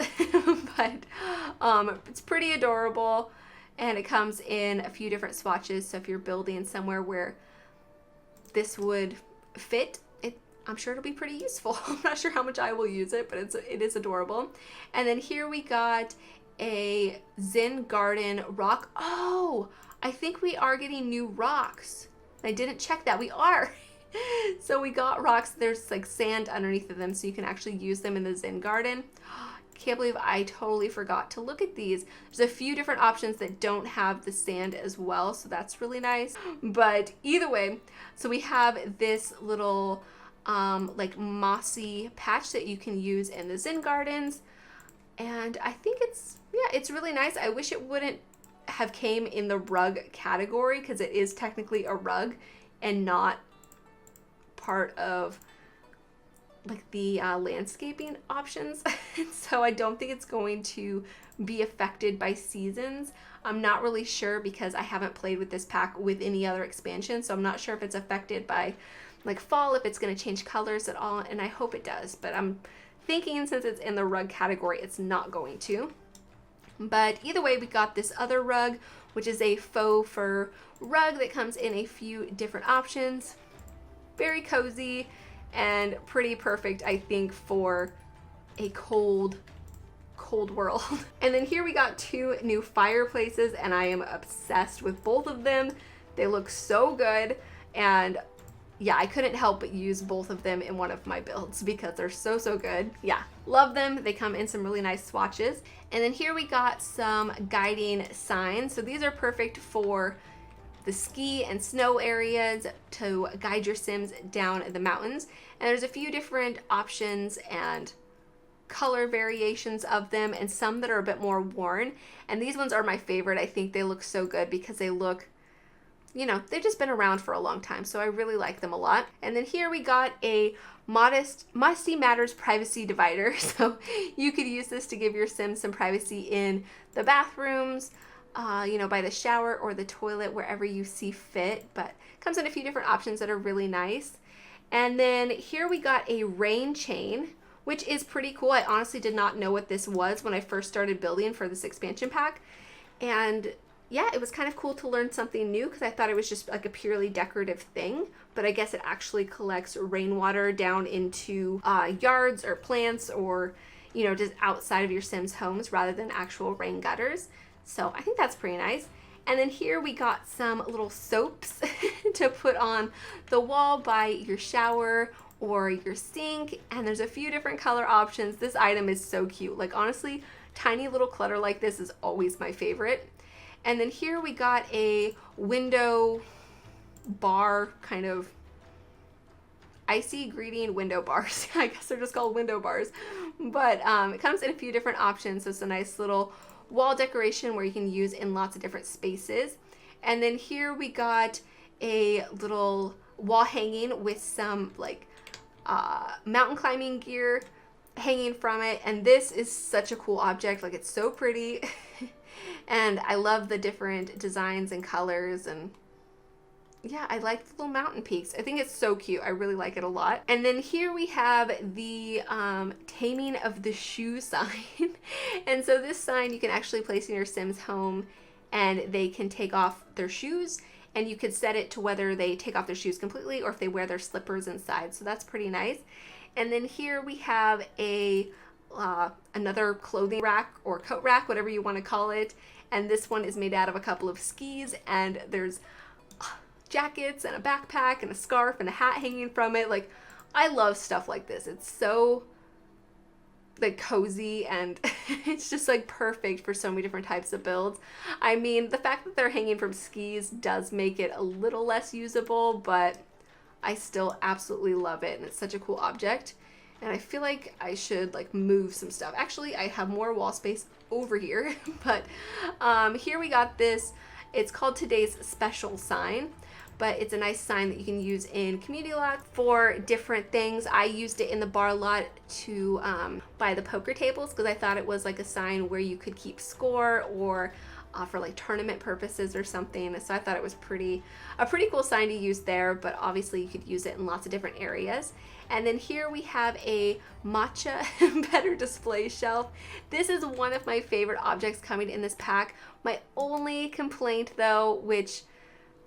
Speaker 1: but it's pretty adorable, and it comes in a few different swatches. So if you're building somewhere where this would fit, I'm sure it'll be pretty useful. I'm not sure how much I will use it, but it is adorable. And then here we got a Zen Garden rock. Oh, I think we are getting new rocks. I didn't check that. We are. So we got rocks. There's like sand underneath of them, so you can actually use them in the Zen Garden. Can't believe I totally forgot to look at these. There's a few different options that don't have the sand as well, so that's really nice. But either way, so we have this little like mossy patch that you can use in the Zen Gardens, and I think it's really nice. I wish it wouldn't have came in the rug category, because it is technically a rug and not part of like the landscaping options. So I don't think it's going to be affected by seasons. I'm not really sure, because I haven't played with this pack with any other expansion, so I'm not sure if it's affected by like fall, if it's going to change colors at all, and I hope it does, but I'm thinking since it's in the rug category, it's not going to. But either way, we got this other rug, which is a faux fur rug that comes in a few different options. Very cozy and pretty perfect, I think, for a cold world. And then here we got two new fireplaces, and I am obsessed with both of them. They look so good, and yeah, I couldn't help but use both of them in one of my builds because they're so good. Yeah, love them. They come in some really nice swatches. And then here we got some guiding signs. So these are perfect for the ski and snow areas to guide your Sims down the mountains. And there's a few different options and color variations of them, and some that are a bit more worn. And these ones are my favorite. I think they look so good because they look, you know, they've just been around for a long time, so I really like them a lot. And then here we got a Modesty Matters privacy divider. So you could use this to give your Sims some privacy in the bathrooms, you know, by the shower or the toilet, wherever you see fit, but comes in a few different options that are really nice. And then here we got a rain chain, which is pretty cool. I honestly did not know what this was when I first started building for this expansion pack. And yeah, it was kind of cool to learn something new because I thought it was just like a purely decorative thing, but I guess it actually collects rainwater down into yards or plants or, you know, just outside of your Sims homes rather than actual rain gutters. So I think that's pretty nice. And then here we got some little soaps to put on the wall by your shower or your sink. And there's a few different color options. This item is so cute. Like honestly, tiny little clutter like this is always my favorite. And then here we got a window bar, kind of icy greeting window bars. I guess they're just called window bars. But it comes in a few different options. So it's a nice little wall decoration where you can use in lots of different spaces. And then here we got a little wall hanging with some like mountain climbing gear hanging from it. And this is such a cool object. Like it's so pretty. And I love the different designs and colors, and yeah, I like the little mountain peaks. I think it's so cute. I really like it a lot. And then here we have the taming of the shoe sign. And so this sign you can actually place in your Sims home and they can take off their shoes, and you could set it to whether they take off their shoes completely or if they wear their slippers inside. So that's pretty nice. And then here we have a another clothing rack or coat rack, whatever you want to call it. And this one is made out of a couple of skis, and there's jackets and a backpack and a scarf and a hat hanging from it. Like I love stuff like this. It's so like cozy, and it's just like perfect for so many different types of builds. I mean, the fact that they're hanging from skis does make it a little less usable, but I still absolutely love it, and it's such a cool object. And I feel like I should like move some stuff. Actually, I have more wall space over here, but here we got this. It's called Today's Special Sign, but it's a nice sign that you can use in community lots for different things. I used it in the bar lot to buy the poker tables because I thought it was like a sign where you could keep score, or for like tournament purposes or something. So I thought it was a pretty cool sign to use there, but obviously you could use it in lots of different areas. And then here we have a matcha better display shelf. This is one of my favorite objects coming in this pack. My only complaint though, which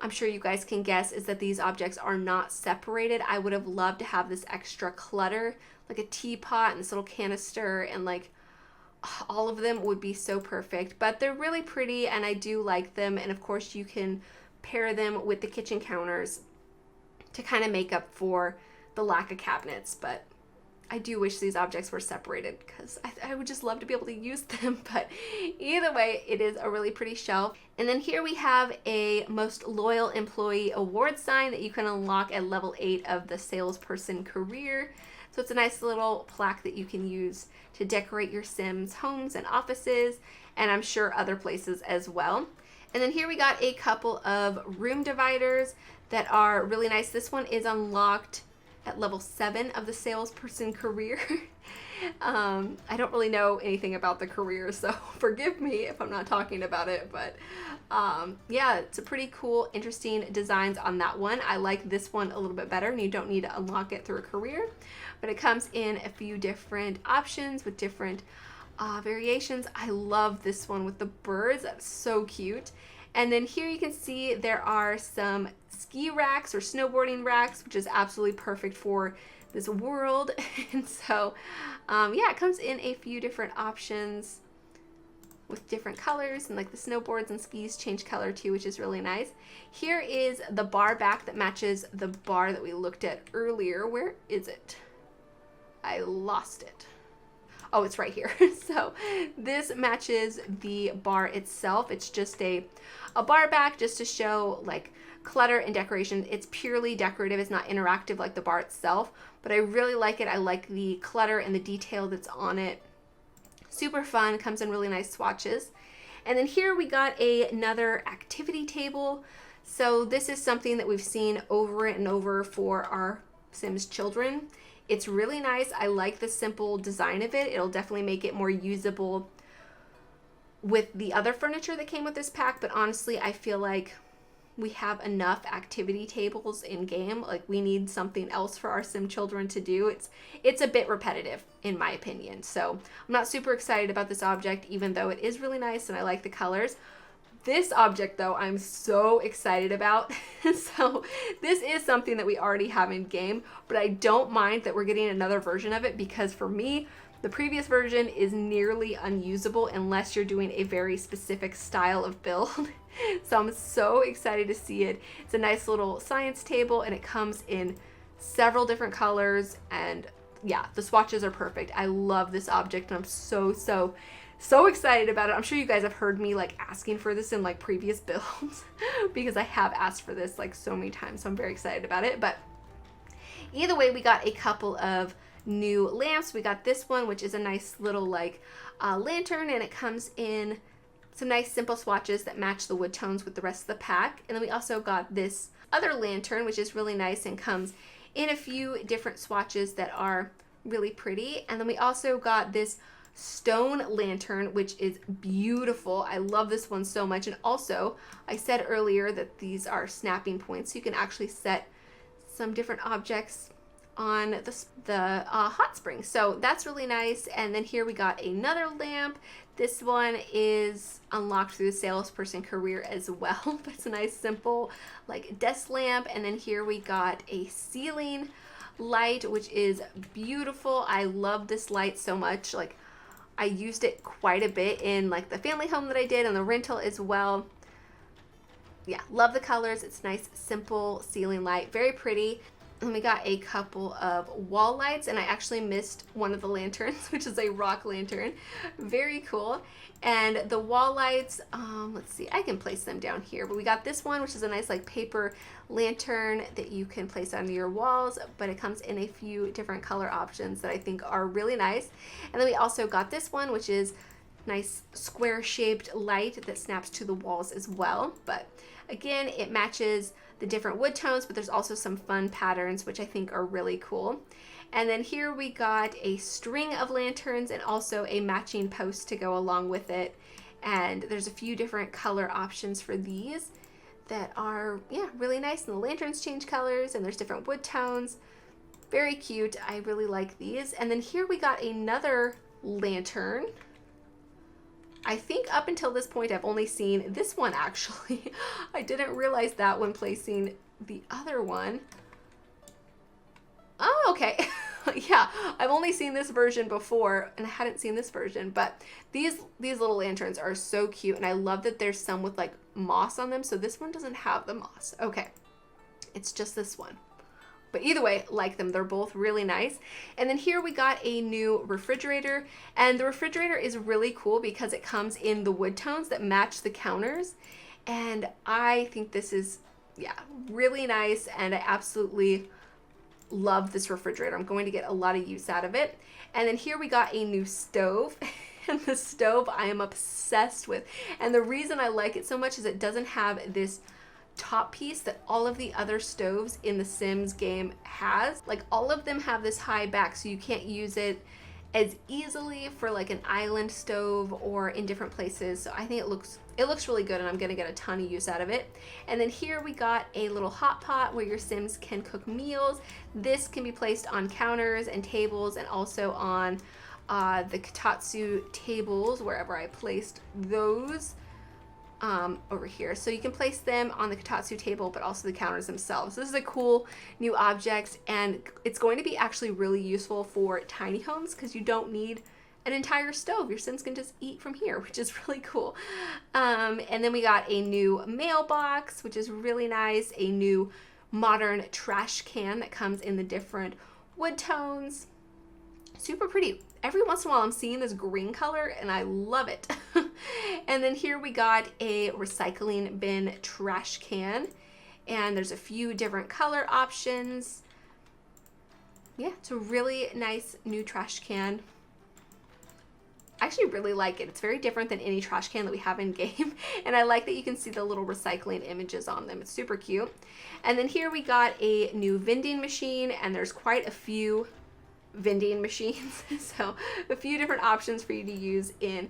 Speaker 1: I'm sure you guys can guess, is that these objects are not separated. I would have loved to have this extra clutter, like a teapot and this little canister, and like all of them would be so perfect. But they're really pretty and I do like them. And of course you can pair them with the kitchen counters to kind of make up for the lack of cabinets. But I do wish these objects were separated because I would just love to be able to use them. But either way, it is a really pretty shelf. And then here we have a Most Loyal Employee award sign that you can unlock at level 8 of the salesperson career. So it's a nice little plaque that you can use to decorate your Sims homes and offices, and I'm sure other places as well. And then here we got a couple of room dividers that are really nice. This one is unlocked at level 7 of the salesperson career. I don't really know anything about the career, so forgive me if I'm not talking about it, but yeah, it's a pretty cool, interesting designs on that one. I like this one a little bit better, and you don't need to unlock it through a career, but it comes in a few different options with different variations. I love this one with the birds. That's so cute. And then here you can see there are some ski racks or snowboarding racks, which is absolutely perfect for this world. And so yeah, it comes in a few different options with different colors, and like the snowboards and skis change color too, which is really nice. Here is the bar back that matches the bar that we looked at earlier. Where is it? I lost it. Oh, it's right here. So this matches the bar itself. It's just a bar back just to show like clutter and decoration. It's purely decorative. It's not interactive like the bar itself, but I really like it. I like the clutter and the detail that's on it. Super fun, comes in really nice swatches. And then here we got another activity table. So this is something that we've seen over and over for our Sims children. It's really nice. I like the simple design of it. It'll definitely make it more usable with the other furniture that came with this pack, but honestly, I feel like we have enough activity tables in game. Like, we need something else for our sim children to do. It's a bit repetitive in my opinion. So I'm not super excited about this object, even though it is really nice and I like the colors. This object though, I'm so excited about. So this is something that we already have in game, but I don't mind that we're getting another version of it, because for me, the previous version is nearly unusable unless you're doing a very specific style of build. So I'm so excited to see it. It's a nice little science table and it comes in several different colors, and yeah, the swatches are perfect. I love this object and I'm so excited about it. I'm sure you guys have heard me like asking for this in like previous builds because I have asked for this like so many times. So I'm very excited about it. But either way, we got a couple of new lamps. We got this one, which is a nice little like lantern, and it comes in some nice simple swatches that match the wood tones with the rest of the pack. And then we also got this other lantern, which is really nice and comes in a few different swatches that are really pretty. And then we also got this stone lantern, which is beautiful. I love this one so much. And also, I said earlier that these are snapping points, so you can actually set some different objects on the hot spring. So that's really nice. And then here we got another lamp. This one is unlocked through the salesperson career as well, but it's a nice simple like desk lamp. And then here we got a ceiling light, which is beautiful. I love this light so much. Like, I used it quite a bit in like the family home that I did and the rental as well. Yeah, love the colors. It's nice, simple ceiling light, very pretty. And we got a couple of wall lights, and I actually missed one of the lanterns, which is a rock lantern. Very cool. And the wall lights, let's see, I can place them down here, but we got this one, which is a nice like paper lantern that you can place on your walls, but it comes in a few different color options that I think are really nice. And then we also got this one, which is nice square shaped light that snaps to the walls as well. But again, it matches the different wood tones, but there's also some fun patterns, which I think are really cool. And then here we got a string of lanterns and also a matching post to go along with it. And there's a few different color options for these that are, yeah, really nice. And the lanterns change colors and there's different wood tones. Very cute. I really like these. And then here we got another lantern. I think up until this point, I've only seen this one actually. I didn't realize that when placing the other one. Oh, okay. Yeah, I've only seen this version before and I hadn't seen this version, but these little lanterns are so cute, and I love that there's some with like moss on them. So this one doesn't have the moss. Okay, it's just this one. But either way, like them. They're both really nice. And then here we got a new refrigerator. And the refrigerator is really cool because it comes in the wood tones that match the counters. And I think this is, yeah, really nice. And I absolutely love this refrigerator. I'm going to get a lot of use out of it. And then here we got a new stove. And the stove I am obsessed with. And the reason I like it so much is it doesn't have this top piece that all of the other stoves in the Sims game has. Like, all of them have this high back, so you can't use it as easily for like an island stove or in different places. So I think it looks really good, and I'm gonna get a ton of use out of it. And then here we got a little hot pot where your Sims can cook meals. This can be placed on counters and tables, and also on the Kotatsu tables, wherever I placed those. Over here. So you can place them on the Kotatsu table, but also the counters themselves. This is a cool new object, and it's going to be actually really useful for tiny homes because you don't need an entire stove. Your Sims can just eat from here, which is really cool. And then we got a new mailbox, which is really nice. A new modern trash can that comes in the different wood tones. Super pretty. Every once in a while I'm seeing this green color and I love it. And then here we got a recycling bin trash can, and there's a few different color options. Yeah, it's a really nice new trash can. I actually really like it. It's very different than any trash can that we have in game. And I like that you can see the little recycling images on them. It's super cute. And then here we got a new vending machine, and there's quite a few vending machines. So a few different options for you to use in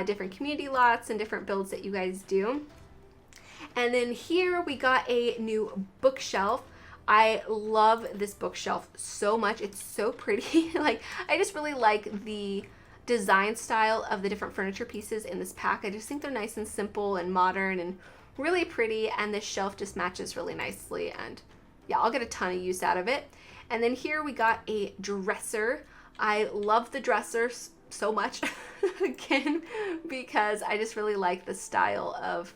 Speaker 1: different community lots and different builds that you guys do. And then here we got a new bookshelf. I love this bookshelf so much. It's so pretty. Like, I just really like the design style of the different furniture pieces in this pack. I just think they're nice and simple and modern and really pretty, and this shelf just matches really nicely, and yeah, I'll get a ton of use out of it. And then here we got a dresser. I love the dresser so much again, because I just really like the style of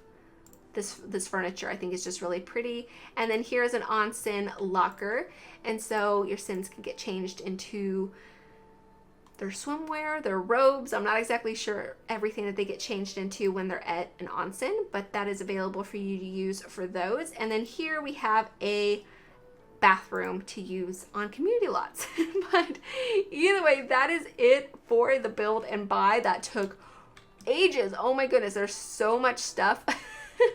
Speaker 1: this furniture. I think it's just really pretty. And then here's an onsen locker, and so your Sims can get changed into their swimwear, their robes. I'm not exactly sure everything that they get changed into when they're at an onsen, but that is available for you to use for those. And then here we have a bathroom to use on community lots. But either way, that is it for the build and buy. That took ages. Oh my goodness, there's so much stuff.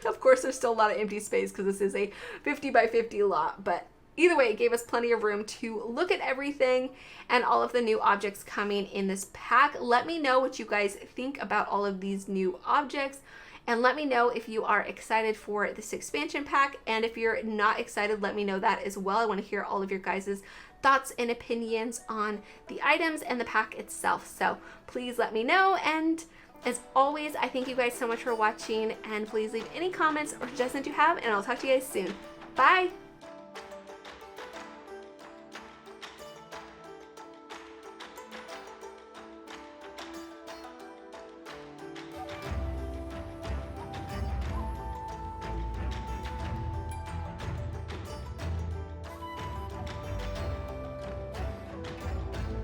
Speaker 1: Of course, there's still a lot of empty space because this is a 50 by 50 lot, but either way, it gave us plenty of room to look at everything and all of the new objects coming in this pack. Let me know what you guys think about all of these new objects, and let me know if you are excited for this expansion pack, and if you're not excited, let me know that as well. I want to hear all of your guys' thoughts and opinions on the items and the pack itself, so please let me know. And as always, I thank you guys so much for watching, and please leave any comments or suggestions you have, and I'll talk to you guys soon. Bye!